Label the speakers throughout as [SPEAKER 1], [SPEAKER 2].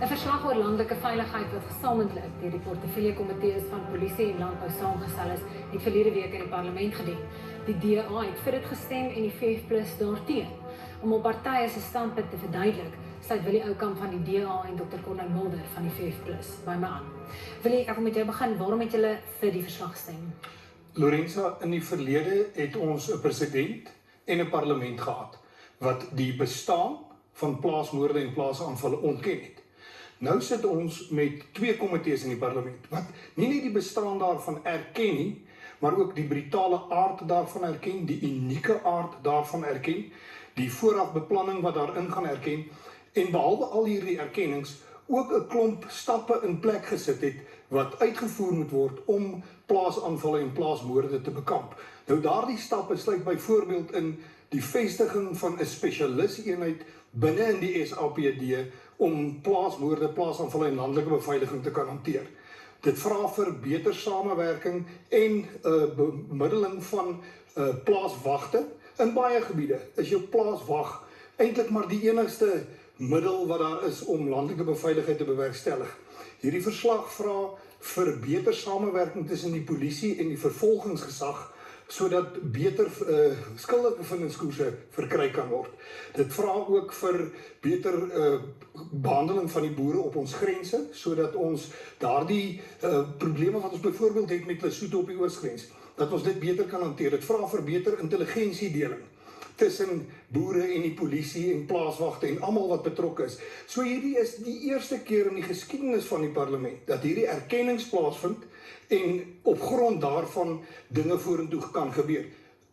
[SPEAKER 1] 'n verslag oor landelike veiligheid wat gesamentlik deur die portefeuljekomitees van polisie en landbou saamgestel is, het verlede week in die parlement gedien. Die DA het vir dit gestem en die VF+ daarteen. Om op partye se standpunt te verduidelik, sluit Willie Oukamp van die DA en Dr. Cornél Mulder van die VF+ by my aan. Willie, ek wil met jou begin. Waarom het julle vir die verslag gestem?
[SPEAKER 2] Lorenza, in die verlede het ons 'n president en 'n parlement gehad wat die bestaan van plaasmoorde en plaasaanvalle ontken het. Nou sit ons met 2 komitees in die parlement wat nie net die bestaan daarvan erken nie, maar ook die brutale aard daarvan erken, die unieke aard daarvan erken, die voorafbeplanning wat daarin gaan erken, en behalwe al hierdie erkennings ook 'n klomp stappe in plek gesit het wat uitgevoer moet word om plaasaanvalle en plaasmoorde te bekamp. Nou daardie stappe sluit byvoorbeeld in die vestiging van 'n spesialiseenheid binne in die SAPD om plaasmoorde, plaasaanvalle en landelike beveiliging te kan hanteer. Dit vra vir beter samewerking en bemiddeling van plaaswagte. In baie gebiede is jou plaaswag eintlik maar die enigste middel wat daar is om landelike beveiligheid te bewerkstellig. Hierdie verslag vra vir beter samewerking tussen die polisie en die vervolgingsgesag sodat beter skuldigbevindingskoerse verkry kan word. Dit vra ook vir beter behandeling van die boere op ons grense, sodat ons daardie probleme wat ons byvoorbeeld het met Lesotho op die oosgrens, dat ons dit beter kan hanteer. Dit vra vir beter intelligensiedeling tussen boere en die polisie en plaaswagte en almal wat betrokke is. So hierdie is die eerste keer in die geskiedenis van die parlement dat hierdie erkennings plaasvind en op grond daarvan dinge vorentoe kan gebeur.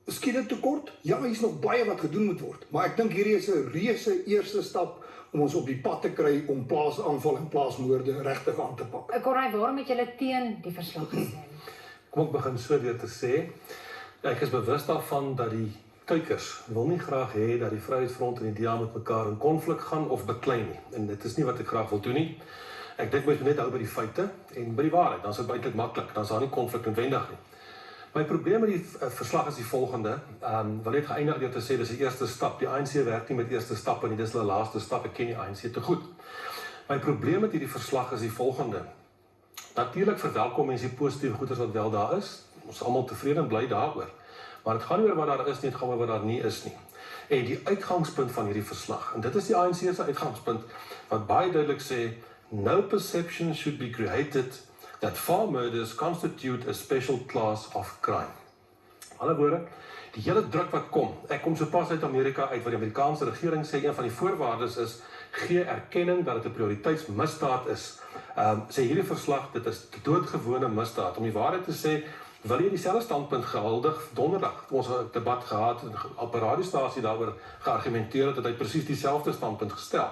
[SPEAKER 2] Skiet dit te kort? Ja, hier is nog baie wat gedoen moet word, maar ek dink hierdie is 'n reuse eerste stap om ons op die pad te kry om plaasaanval en plaasmoorde regtig aan te pak.
[SPEAKER 1] Cornél, waarom het julle teen die verslag gestem?
[SPEAKER 3] Kom ek begin so deur te sê, ek is bewus daarvan dat die kykers wil nie graag hê dat die Vryheidsfront en die DA met mekaar in konflik gaan of beklei nie. En dit is nie wat ek graag wil doen nie. Ek dink mens moet net hou by die feite en by die waarheid. Dan is dit eintlik maklik. Dan is daar nie konflik noodwendig nie. My probleem met die verslag is die volgende. Wil net geëindig deur te sê dis die eerste stap. Die ANC werk nie met eerste stappe nie. Dis hulle laaste stap. Ek ken die ANC te goed. My probleem met hierdie verslag is die volgende. Natuurlik verwelkom mense die positiewe goeders wat wel daar is. Ons is almal tevrede en bly daaroor. Maar dit gaan nie oor wat daar is nie, dit gaan oor wat daar nie is nie. En die uitgangspunt van hierdie verslag, en dit is die ANC se uitgangspunt, wat baie duidelik sê, no perception should be created that farm murders constitute a special class of crime. Alle woorde, die hele druk wat kom, ek kom so pas uit Amerika uit, wat die Amerikaanse regering sê, een van die voorwaardes is, gee erkenning dat dit 'n prioriteitsmisdaad is. Sê hierdie verslag, dit is doodgewone misdaad. Om die waarheid te sê, wil jy dieselfde standpunt gehuldig donderdag, ons het 'n debat gehad en op 'n radiostasie daaroor geargumenteer het, dat hy presies dieselfde standpunt gestel.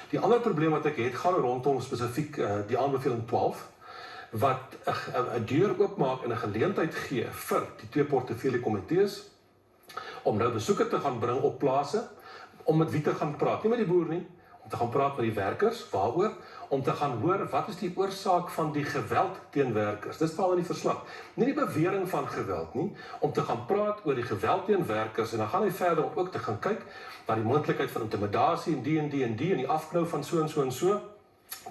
[SPEAKER 3] Die ander probleem wat ek het, gaan rondom spesifiek die aanbeveling 12, wat 'n deur oopmaak en 'n geleentheid gee vir die 2 portefeuljekomitees om nou besoeke te gaan bring op plase, om met wie te gaan praat, nie met die boer nie, om te gaan praat met die werkers, waaroor? Om te gaan hoor, wat is die oorsaak van die geweld teen werkers? Dis val in die verslag. Nie die bewering van geweld nie, om te gaan praat oor die geweld teen werkers, en dan gaan hy verder om ook te gaan kyk na die moontlikheid van intimidasie en die en die afknou van so en so en so.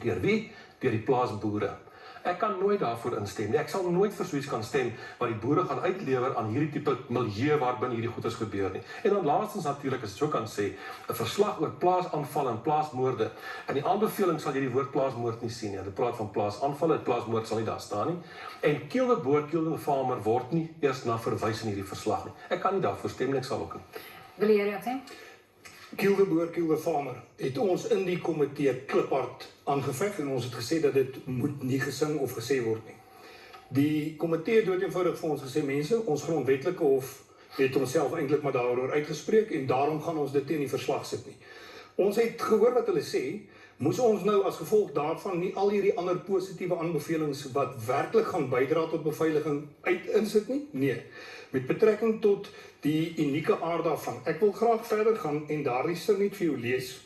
[SPEAKER 3] Deur wie? Deur die plaasboere. Ek kan nooit daarvoor instem nie. Ek sal nooit vir soiets kan stem wat die boere gaan uitlewer aan hierdie tipe milieu waarbinne hierdie goeders gebeur nie. En dan laastens natuurlik, as ek so kan sê, 'n verslag oor plaasaanvalle en plaasmoorde. In die aanbeveling sal jy die woord plaasmoord nie sien nie. Dit praat van plaasaanvalle, plaasmoord sal nie daar staan nie. En kill the boer, kill the farmer word nie eers na verwys in hierdie verslag nie. Ek kan nie daarvoor stem nie, ek sal ook nie.
[SPEAKER 1] Wil jy reageer?
[SPEAKER 2] Kill the boer, kill the farmer, het ons in die komitee kliphard aangeveg en ons het gesê dat dit moet nie gesing of gesê word nie. Die komitee het doodeenvoudig vir ons gesê, mense, ons grondwetlike hof het onsself eintlik maar daaroor uitgespreek en daarom gaan ons dit teen die verslag sit nie. Ons het gehoor wat hulle sê, moes ons nou as gevolg daarvan nie al hierdie ander positiewe aanbevelings wat werklik gaan bydra tot beveiliging insit nie? Nee. Met betrekking tot die unieke aard daarvan. Ek wil graag verder gaan en daardie sin net vir jou lees.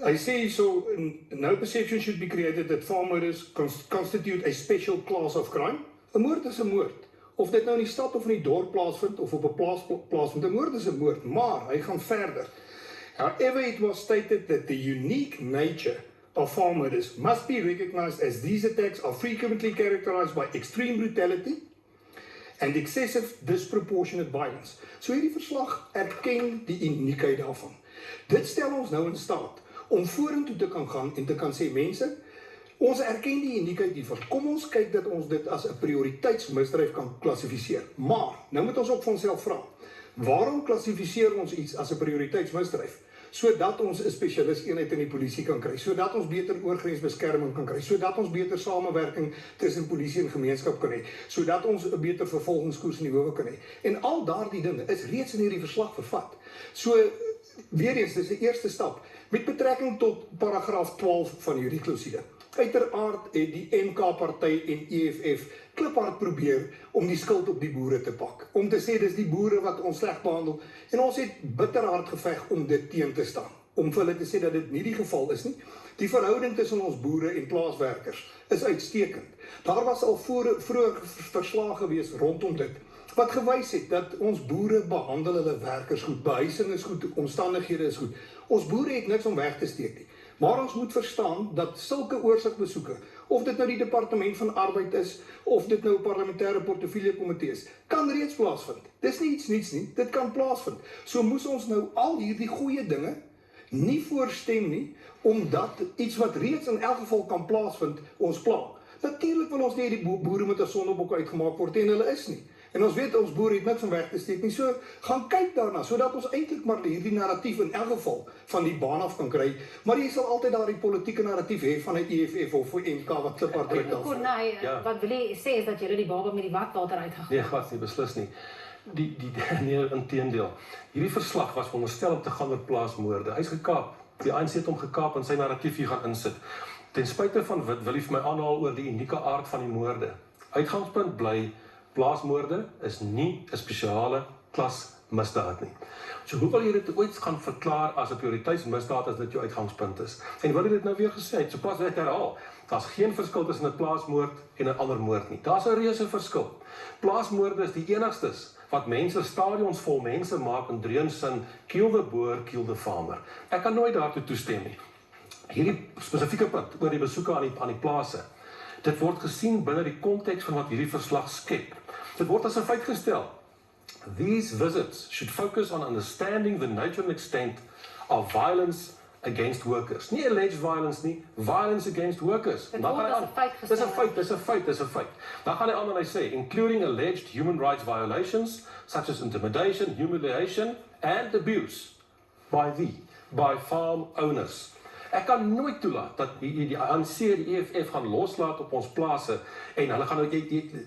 [SPEAKER 2] Hy sê so, no perception should be created that farm murders constitute a special class of crime. 'n Moord is 'n moord. Of dit nou in die stad of in die dorp plaasvind of op 'n plaas vind, 'n moord is 'n moord, maar hy gaan verder. However, it was stated that the unique nature of farm murders must be recognized as these attacks are frequently characterized by extreme brutality and excessive disproportionate violence. So hierdie verslag erken die uniekheid daarvan. Dit stel ons nou in staat om vorentoe te kan gaan en te kan sê, mense, ons erken die uniekheid hiervan. Kom ons kyk dat ons dit as 'n prioriteitsmisdryf kan klassifiseer. Maar, nou moet ons ook vir onsself vra, waarom klassifiseer ons iets as 'n prioriteitsmisdryf? Sodat ons 'n spesialisteenheid in die polisie kan kry, sodat ons beter oorgrensbeskerming kan kry, sodat ons beter samewerking tussen polisie en gemeenskap kan hê, sodat ons 'n beter vervolgingskoers in die howe kan hê. En al daardie dinge is reeds in hierdie verslag vervat. So, weer eens, dis 'n eerste stap met betrekking tot paragraaf 12 van hierdie klousule. Uiteraard het die MK-party en EFF kliphard probeer om die skuld op die boere te pak. Om te sê dis die boere wat ons sleg behandel en ons het bitterhard geveg om dit teen te staan. Om vir hulle te sê dat dit nie die geval is nie. Die verhouding tussen ons boere en plaaswerkers is uitstekend. Daar was al vroeër verslae gewees rondom dit wat gewys het dat ons boere behandel hulle werkers goed, behuising is goed, omstandighede is goed. Ons boere het niks om weg te steek nie. Maar ons moet verstaan dat sulke oorsigbesoeke, of dit nou die Departement van Arbeid is, of dit nou 'n parlementêre portefeuljekomitee is, kan reeds plaasvind. Dis nie iets niets nie, dit kan plaasvind. So moes ons nou al hierdie goeie dinge nie voorstem nie, omdat iets wat reeds in elk geval kan plaasvind, ons pla. Natuurlik wil ons nie die boere met 'n sondebok uitgemaak word en hulle is nie. En ons weet ons boere het niks om weg te steek nie. So gaan kyk daarna sodat ons eintlik maar hierdie narratief in elk geval van die baan af kan kry. Maar jy sal altyd daardie politieke narratief hê van 'n EFF of 'n MK wat kliphard uitdaag.
[SPEAKER 1] Corneille, wat wil jy sê is dat julle die baba met die badwater uitgegooi?
[SPEAKER 3] Nee, glad nie, beslis nie. Nee, inteendeel. Hierdie verslag was veronderstel om te gaan oor plaasmoorde. Hy's gekaap. Die ANC het hom gekaap en sy narratief hier gaan insit. Ten spyte van wat wil hy vir my aanhaal oor die unieke aard van die moorde. Uitgangspunt bly plaasmoorde is nie 'n spesiale klas misdaad nie. So hoe wil jy dit ooit gaan verklaar as 'n prioriteitsmisdaad as dit jou uitgangspunt is? En wat het dit nou weer gesê? So pas net herhaal. Daar's geen verskil tussen 'n plaasmoord en 'n ander moord nie. Daar's 'n reuse verskil. Plaasmoorde is die enigstes wat mense stadions vol mense maak in dreunsin, kill the boer, kill the farmer. Ek kan nooit daartoe toestem nie. Hierdie spesifieke punt oor die besoeke aan die plase. Dit word gesien binne die konteks van wat hierdie verslag skep. Dit word as 'n feit gestel. These visits should focus on understanding the nature and extent of violence against workers. Nie alleged violence nie, violence against workers.
[SPEAKER 1] Dit word as 'n feit gestel.
[SPEAKER 3] Dis 'n feit. Dan gaan hy aan en hy sê, including alleged human rights violations, such as intimidation, humiliation, and abuse by farm owners. Ek kan nooit toelaat dat die ANC, die EFF gaan loslaat op ons plase en hulle gaan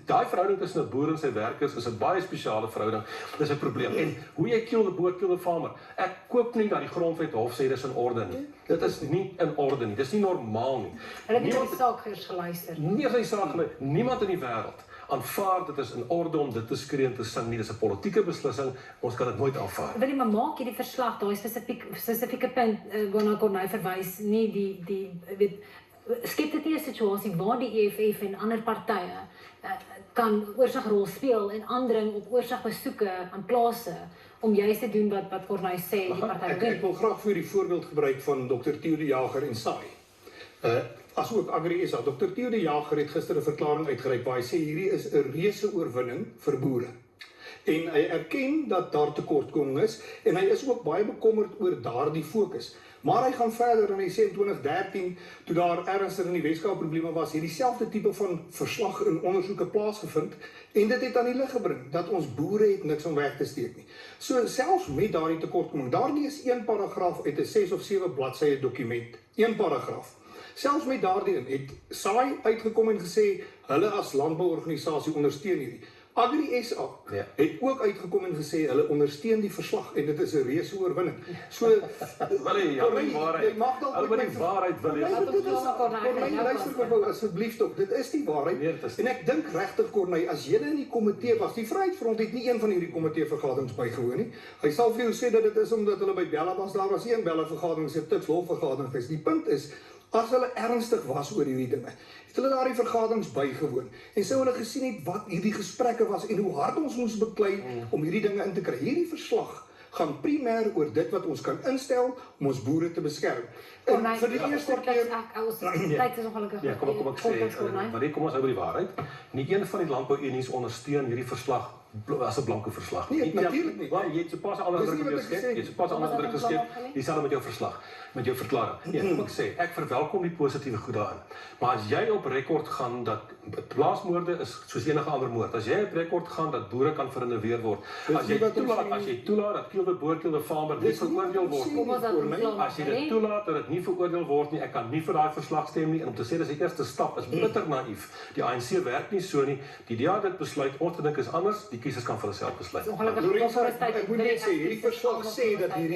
[SPEAKER 3] daai verhouding tussen 'n boer en sy werkers is 'n baie spesiale verhouding. Dis 'n probleem. En hoe jy kill the boer, kill the farmer. Ek koop nie dat die grondwet hof sê dis in orde nie. Dit is nie in orde nie. Dis nie normaal nie.
[SPEAKER 1] Hulle het nie die saak geluister.
[SPEAKER 3] Nie sy saak geluister. Niemand in die wêreld aanvaar dit is in orde om dit te skree en te sing nie. Dis 'n politieke beslissing. Ons kan dit nooit aanvaar.
[SPEAKER 1] Wil jy maar maak hierdie verslag daai spesifieke punt waarna Corneille verwys, nie die weet skep dit nie 'n situasie waar die EFF en ander partye kan oorsigrol speel en aandring op oorsigbesoeke aan plase om juist te doen wat Corneille sê die partye doen.
[SPEAKER 2] Ek wil graag vir die voorbeeld gebruik van Dr. Theo de Jager en SAI. As ook Agri SA. Dr. Theo de Jager het gister 'n verklaring uitgereik waar hy sê hierdie is 'n reuse oorwinning vir boere. En hy erken dat daar tekortkoming is en hy is ook baie bekommerd oor daardie fokus. Maar hy gaan verder en hy sê in 2013 toe daar ernstig in die Weskaap probleme was, het dieselfde tipe van verslag en ondersoeke plaasgevind en dit het aan die lig gebring dat ons boere het niks om weg te steek nie. So selfs met daardie tekortkoming, daardie is een paragraaf uit 'n 6 of 7 bladsye dokument. Een paragraaf. Selfs met daardie het SAI uitgekom en gesê hulle as landbouorganisasie ondersteun hierdie. Agri SA het ook uitgekom en gesê hulle ondersteun die verslag en dit is 'n reuse oorwinning. So
[SPEAKER 3] jy mag dalk oor die waarheid wil
[SPEAKER 2] Corneille, luister gou asseblief tog. Dit is die waarheid. En ek dink regtig Corneille, as jy in die komitee was, die Vryheidsfront het nie een van hierdie komitee vergaderings bygewoon nie. Hy sal vir jou sê dat dit is omdat hulle by Bella was. Daar was een Bella vergadering, se Tukslof vergadering is. Die punt is as hulle ernstig was oor hierdie dinge, het hulle daardie vergaderings bygewoon en sou hulle gesien het wat hierdie gesprekke was en hoe hard ons moes beklei om hierdie dinge in te kry. Hierdie verslag gaan primêr oor dit wat ons kan instel om ons boere te beskerm. En vir die eerste keer
[SPEAKER 1] tyd is ongelukkig.
[SPEAKER 3] Ja, kom ek sê, maar kom ons hou by die waarheid. Nie een van die landbouunies ondersteun hierdie verslag as 'n blanko verslag.
[SPEAKER 2] Nee, natuurlik nie.
[SPEAKER 3] Want jy het so pas 'n ander
[SPEAKER 2] Dis
[SPEAKER 3] indruk
[SPEAKER 2] nie
[SPEAKER 3] met jou
[SPEAKER 2] wat ek
[SPEAKER 3] skep.
[SPEAKER 2] gesê
[SPEAKER 3] Jy het so pas 'n ander indruk geskep. Dieselfde met jou verslag, met jou verklaring. Nee, kom ek sê, ek verwelkom die positiewe goed daarin. Maar as jy op rekord gaan dat plaasmoorde is soos enige ander moord. As jy op rekord gaan dat boere kan verinneweer word. As jy toelaat dat Kielder Boerkielder Farmer nie veroordeel word. As jy dit toelaat dat dit nie veroordeel word nie, ek kan nie vir daai verslag stem nie en om te sê dis die eerste stap is bitter naïef. Die ANC werk nie so nie. Die DA het dit besluit, ons gedink is anders, die kiesers kan vir hulself besluit.
[SPEAKER 2] Ek moet net sê, hierdie verslag sê dat hierdie